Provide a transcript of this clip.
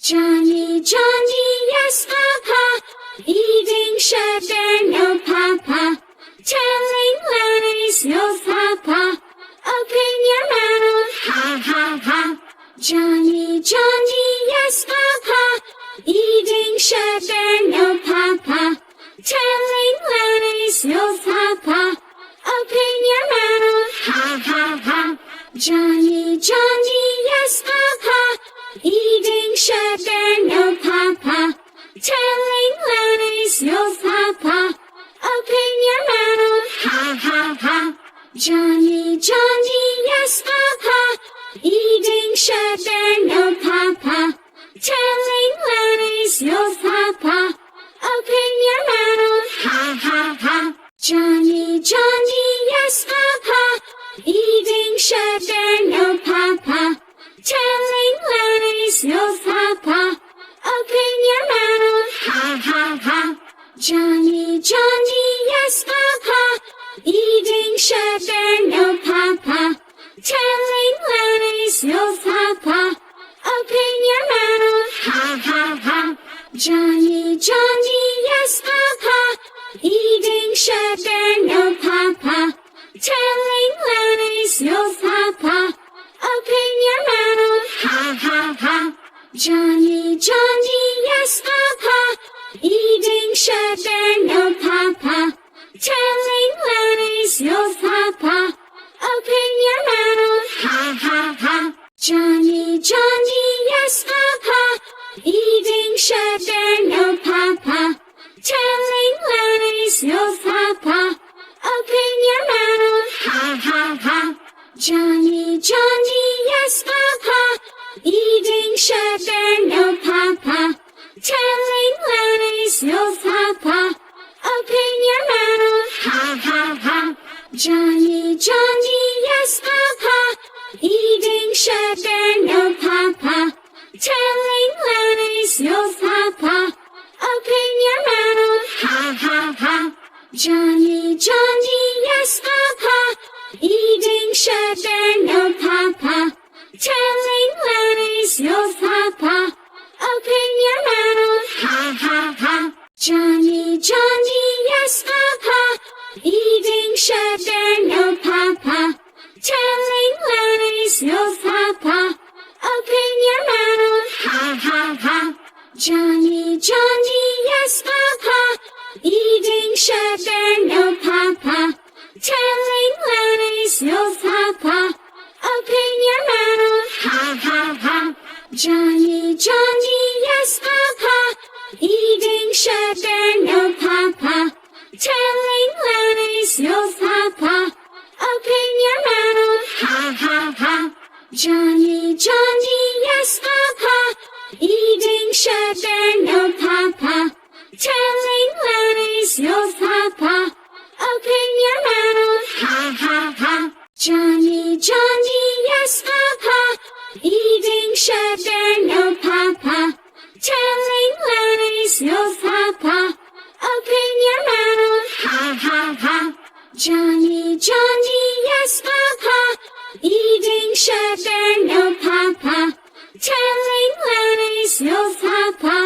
Johnny, Johnny, yes, Papa. Eating sugar, no, Papa. Telling lies, no, Papa. Open your mouth, ha, ha, ha. Johnny, Johnny, yes, Papa. Eating sugar, no, Papa. Telling lies, no, Papa. Open your mouth, ha, ha, ha. Johnny, Johnny, yes, Papa. Eating sugar, no, Papa. Telling lies, no, Papa. Open your mouth, ha, ha, ha. Johnny, Johnny, yes, Papa. Eating sugar, no, Papa. Telling lies, no, Papa. Open your mouth, ha, ha, ha. Johnny, Johnny, yes, Papa. Eating sugar, no, Papa. Telling lies, no, Papa. Open your mouth, ha, ha, ha. Johnny, Johnny, yes, Papa. Eating sugar, no, Papa. Telling lies, no, Papa. Open your mouth, ha, ha, ha. Johnny, Johnny, yes, Papa. Eating sugar, no, Papa. Telling lies, no, Papa. Open your mouth, ha, ha, ha. Johnny, Johnny, yes, Papa. Eating sugar, no, Papa. Telling lies, no, Papa. Open your mouth, ha, ha, ha. Johnny, Johnny, yes, Papa. Eating sugar, no, Papa. Telling lies, no, Papa. Open your mouth, ha, ha, ha. Johnny, Johnny, yes, Papa. Eating sugar, no, Papa. Telling lies, no, Papa. Open your mouth, ha, ha, ha. Johnny, Johnny, yes, Papa. Eating sugar, no, Papa. Telling lies, no, Papa. Open your mouth, ha, ha, ha. Johnny, Johnny, yes, Papa. Eating sugar, no, Papa. Telling lies, no, Papa. Open your mouth, ha, ha, ha. Johnny, Johnny, yes, Papa. Eating sugar, no, Papa. Telling lies, no, Papa. Open your mouth, ha, ha, ha. Johnny, Johnny, yes, Papa. Eating sugar, no, Papa. Telling lies, no, Papa. Open your mouth, ha, ha, ha. Johnny, Johnny, yes, Papa. Eating sugar, no, Papa. Telling lies, no, Papa. Open your mouth, ha, ha, ha. Johnny, Johnny, yes, Papa. Eating sugar, no, Papa. Telling lies, no, Papa. Open your mouth, ha, ha, ha. Johnny, Johnny, yes, Papa. Eating sugar, no, Papa. Telling lies, no, Papa. Open your mouth, ha, ha, ha. Johnny, Johnny, yes, Papa. Eating sugar, no, Papa. Telling lies, no, Papa.